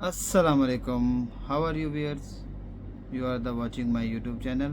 Assalamu alaikum. How are you viewers? You are the watching my YouTube channel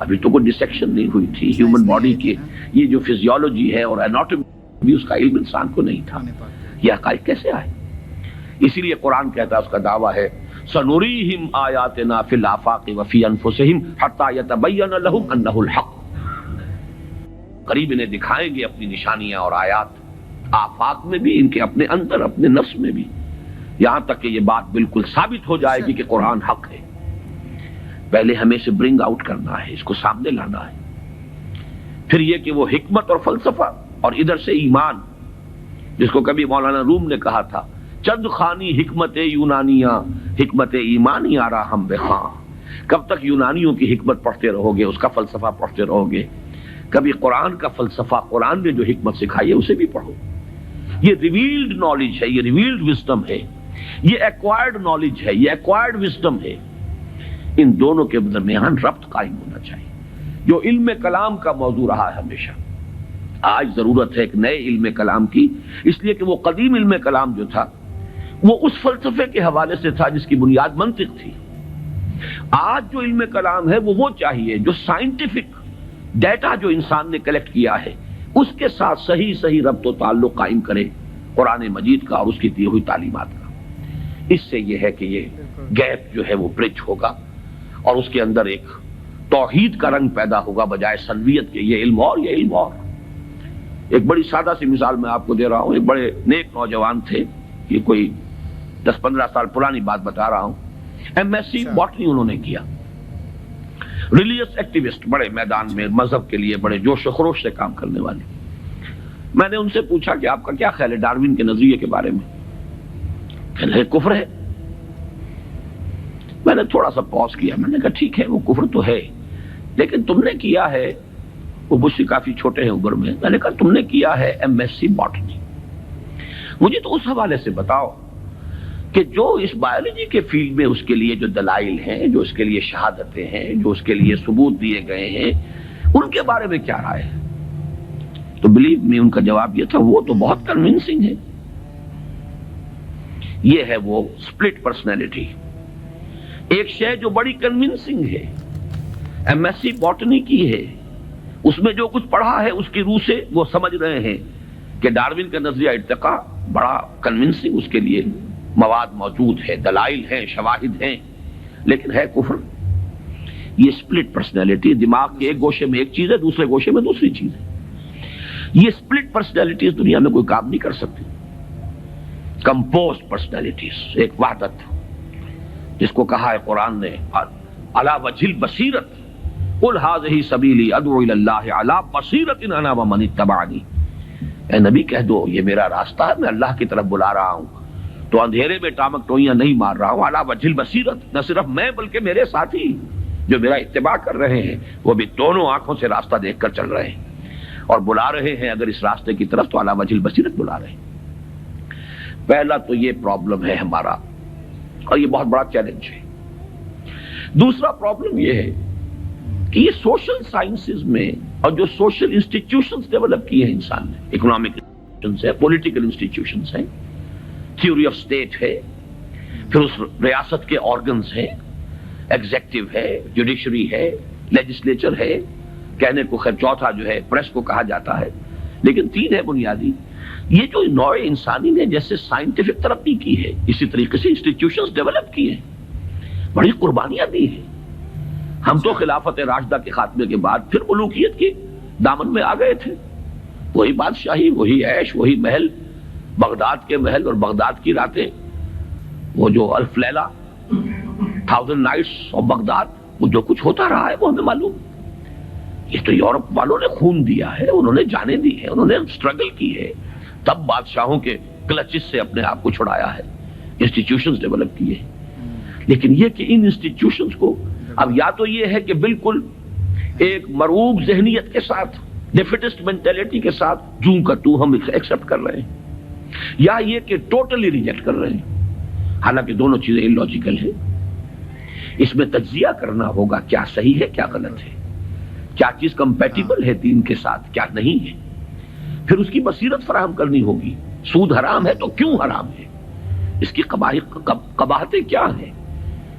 ابھی تو کوئی dissection نہیں ہوئی تھی ہیومن باڈی کی، یہ جو فزیولوجی ہے اور اناٹومی اس کا علم انسان کو نہیں تھا. یہ حقائق کیسے آئے؟ اسی لیے قرآن کہتا ہے، اس کا دعویٰ ہے سنوریہم آیاتنا فی الآفاق وفی انفسہم حتی یتبین لہم انہ الحق. قریب انہیں دکھائیں گے اپنی نشانیاں اور آیات، آفاق میں بھی، ان کے اپنے اندر، اپنے نفس میں بھی، یہاں تک کہ یہ بات بالکل ثابت ہو جائے گی کہ قرآن حق ہے. پہلے ہمیں اسے برنگ آؤٹ کرنا ہے، اس کو سامنے لانا ہے. پھر یہ کہ وہ حکمت اور فلسفہ اور ادھر سے ایمان، جس کو کبھی مولانا روم نے کہا تھا چند خانی حکمت یونانیاں حکمت ایمانی آرا ہم بخواں. کب تک یونانیوں کی حکمت پڑھتے رہو گے، اس کا فلسفہ پڑھتے رہو گے؟ کبھی قرآن کا فلسفہ، قرآن نے جو حکمت سکھائی ہے اسے بھی پڑھو. یہ ریویلڈ نالج ہے، یہ ریویلڈ وزڈم ہے، یہ ایکوائرڈ نالج ہے، یہ ایکوائرڈ وزڈم ہے. ان دونوں کے درمیان ربط قائم ہونا چاہیے، جو علم کلام کا موضوع رہا ہے ہمیشہ. آج ضرورت ہے ایک نئے علم کلام کی، اس لیے کہ وہ قدیم علم کلام جو تھا وہ اس فلسفے کے حوالے سے تھا جس کی بنیاد منطق تھی. آج جو علم کلام ہے وہ چاہیے جو سائنٹیفک ڈیٹا جو انسان نے کلیکٹ کیا ہے اس کے ساتھ صحیح ربط و تعلق قائم کرے قرآن مجید کا اور اس کی دی ہوئی تعلیمات کا. اس سے یہ ہے کہ یہ گیپ جو ہے وہ برج ہوگا اور اس کے اندر ایک توحید کا رنگ پیدا ہوگا بجائے سنویت کے، یہ علم اور یہ علم اور. ایک بڑی سادہ سی مثال میں آپ کو دے رہا ہوں. ایک بڑے نیک نوجوان تھے، یہ کوئی 10-15 سال پرانی بات بتا رہا ہوں. ایم ایس سی باٹنی انہوں نے کیا. ریلیجس ایکٹیوسٹ، بڑے میدان میں مذہب کے لیے بڑے جوش و خروش سے کام کرنے والے. میں نے ان سے پوچھا کہ آپ کا کیا خیال ہے ڈاروین کے نظریے کے بارے میں؟ کہنے لگے کفر ہے. میں نے تھوڑا سا پاز کیا، میں نے کہا ٹھیک ہے وہ کفر تو ہے، لیکن تم نے کیا ہے، وہ مجھ سے کافی چھوٹے ہیں عمر میں نے کہا تم نے کیا ہے ایم ایس سی باٹنی. مجھے تو اس حوالے سے بتاؤ کہ جو اس بایولوجی کے فیلڈ میں اس کے لیے جو دلائل ہیں، جو اس کے لیے شہادتیں ہیں، جو اس کے لیے ثبوت دیے گئے ہیں، ان کے بارے میں کیا رائے ہے؟ تو بلیو می ان کا جواب یہ تھا وہ تو بہت کنونسنگ ہے. یہ ہے وہ سپلٹ پرسنالٹی. ایک شے جو بڑی کنونسنگ ہے، ایم ایس سی باٹنی کی ہے، اس میں جو کچھ پڑھا ہے اس کی روح سے وہ سمجھ رہے ہیں کہ ڈاروین کا نظریہ ارتقاء بڑا کنونسنگ، اس کے لیے مواد موجود ہے، دلائل ہیں، شواہد ہیں، لیکن ہے کفر. یہ سپلٹ پرسنالٹی، دماغ کے ایک گوشے میں ایک چیز ہے، دوسرے گوشے میں دوسری چیز ہے. یہ سپلٹ پرسنالٹیز دنیا میں کوئی کام نہیں کر سکتی. کمپوزڈ پرسنالٹیز، ایک وحدت جس کو کہا ہے قرآن نے علی وجہ البصیرت قل ھذہ سبیلی ادعو الی اللہ علی بصیرۃ انا ومن اتبعنی. اے نبی کہہ دو یہ میرا راستہ ہے، میں اللہ کی طرف بلا رہا ہوں، تو اندھیرے میں ٹامک ٹوئیاں نہیں مار رہا ہوں. علی وجہ البصیرت، نہ صرف میں بلکہ میرے ساتھی جو میرا اتباع کر رہے ہیں وہ بھی دونوں آنکھوں سے راستہ دیکھ کر چل رہے ہیں اور بلا رہے ہیں اگر اس راستے کی طرف تو علی وجہ البصیرت بلا رہے ہیں. پہلا تو یہ پرابلم ہے ہمارا اور یہ بہت بڑا چیلنج ہے. دوسرا پرابلم یہ ہے کہ یہ سوشل سائنسز میں اور جو سوشل انسٹیٹیوشنز ڈیولپ کیے ہیں انسان نے، اکنامک انسٹیٹیوشنز ہیں، پولیٹیکل انسٹیٹیوشنز ہیں، تھیوری آف اسٹیٹ ہے، پھر اس ریاست کے آرگنز ہیں، ایگزیکٹو ہے، جوڈیشری ہے، لیجسلیچر ہے، کہنے کو خیر چوتھا جو ہے پریس کو کہا جاتا ہے، لیکن تین ہے بنیادی. یہ جو نوع انسانی نے جیسے سائنٹیفک ترقی کی ہے اسی طریقے سے انسٹیٹیوشنز ڈیولپ کیے ہیں، بڑی قربانیاں دی ہیں. ہم تو خلافت راشدہ کے خاتمے کے بعد پھر ملوکیت کے دامن میں آ گئے تھے. وہی بادشاہی، وہی عیش، وہی محل، بغداد کے محل اور بغداد کی راتیں، وہ جو الف لیلہ، 1000 نائٹس آف بغداد، وہ جو کچھ ہوتا رہا ہے وہ ہمیں معلوم. یہ تو یورپ والوں نے خون دیا ہے، انہوں نے جانیں دی ہے، انہوں نے اسٹرگل کی ہے، تب بادشاہوں کے کلچز سے اپنے آپ کو چھڑایا ہے، انسٹیٹیوشنز ڈیولپ کیے. لیکن یہ کہ ان انسٹیٹیوشنز کو اب یا تو یہ ہے کہ بالکل ایک مرعوب ذہنیت کے ساتھ، ڈیفیٹسٹ مینٹیلٹی کے ساتھ جوں کا تو ہم ایکسپٹ کر رہے ہیں، یا یہ کہ ٹوٹلی ریجیکٹ کر رہے ہیں. حالانکہ دونوں چیزیں illogical ہیں. اس میں تجزیہ کرنا ہوگا کیا صحیح ہے کیا غلط ہے، کیا چیز کمپیٹیبل ہے دین کے ساتھ کیا نہیں ہے. پھر اس کی بصیرت فراہم کرنی ہوگی. سود حرام ہے تو کیوں حرام ہے، اس کی قباحتیں کیا ہیں،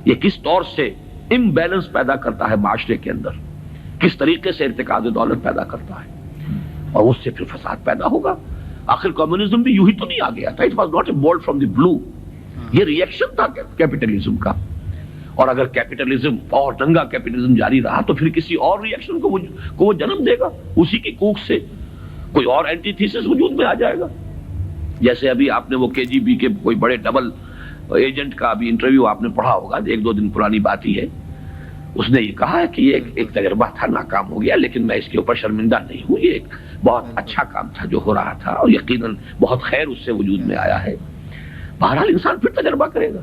یہ کس طور سے امبیلنس پیدا کرتا ہے معاشرے کے اندر. کس طریقے سے ارتکاز دولت پیدا کرتا ہے، اور اس سے پھر فساد پیدا ہوگا. آخر کمیونزم بھی یوں ہی تو نہیں آ گیا تھا. It was not a bolt from the blue. یہ ریئیکشن تھا کیپٹلزم کا. اور اگر کیپٹلزم اور ننگا کیپٹلزم جاری رہا تو پھر کسی اور ریئیکشن کو وہ جنم دے گا. اسی کی کوکھ سے کوئی اور اینٹی تھیسس وجود میں آ جائے گا. جیسے ابھی آپ نے وہ KGB کے کوئی بڑے ڈبل ایجنٹ کا ابھی انٹرویو آپ نے پڑھا ہوگا، 1-2 دن پرانی بات ہی ہے. اس نے یہ کہا ہے کہ یہ ایک تجربہ تھا، ناکام ہو گیا، لیکن میں اس کے اوپر شرمندہ نہیں ہوں. یہ ایک بہت اچھا کام تھا جو ہو رہا تھا، اور یقیناً بہت خیر اس سے وجود میں آیا ہے. بہرحال انسان پھر تجربہ کرے گا.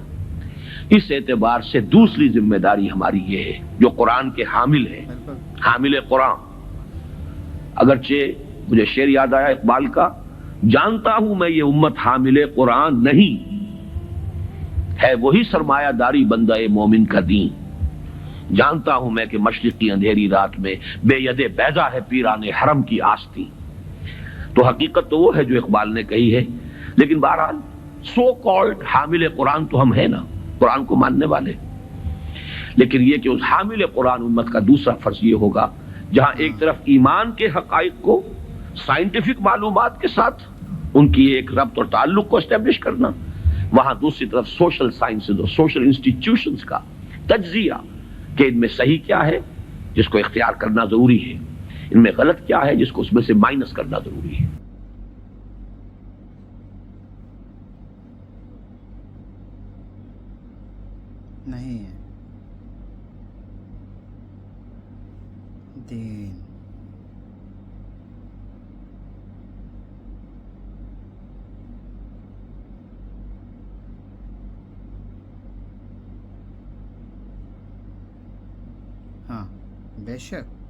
اس اعتبار سے دوسری ذمہ داری ہماری یہ ہے جو قرآن کے حامل ہیں، حامل قرآن. اگرچہ مجھے شعر یاد آیا اقبال کا، جانتا ہوں میں یہ امت حامل قرآن نہیں ہے، وہی سرمایہ داری بندہ مومن کا دین. جانتا ہوں میں کہ مشرق کی اندھیری رات میں بے ید بیضا ہے پیران حرم کی آستی. تو حقیقت تو وہ ہے جو اقبال نے کہی ہے. لیکن بہرحال سو کالڈ حامل قرآن تو ہم ہیں نا، قرآن کو ماننے والے. لیکن یہ کہ اس حامل قرآن امت کا دوسرا فرض یہ ہوگا، جہاں ایک طرف ایمان کے حقائق کو سائنٹیفک معلومات کے ساتھ ان کی ایک ربط اور تعلق کو اسٹیبلش کرنا، وہاں دوسری طرف سوشل سائنسز اور سوشل انسٹیٹیوشنز کا تجزیہ کہ ان میں صحیح کیا ہے جس کو اختیار کرنا ضروری ہے، ان میں غلط کیا ہے جس کو اس میں سے مائنس کرنا ضروری ہے. نہیں ہے دین. ہاں بے شک.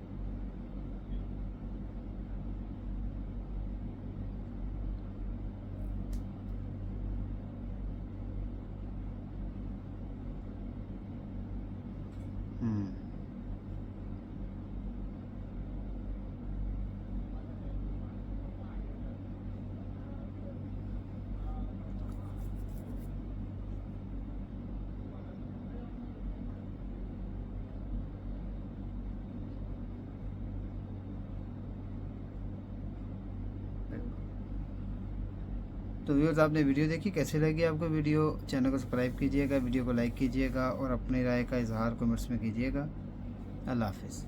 تو ویورز آپ نے ویڈیو دیکھی، کیسے لگی آپ کو ویڈیو؟ چینل کو سبسکرائب کیجیے گا، ویڈیو کو لائک کیجیے گا، اور اپنی رائے کا اظہار کمنٹس میں کیجیے گا. اللہ حافظ.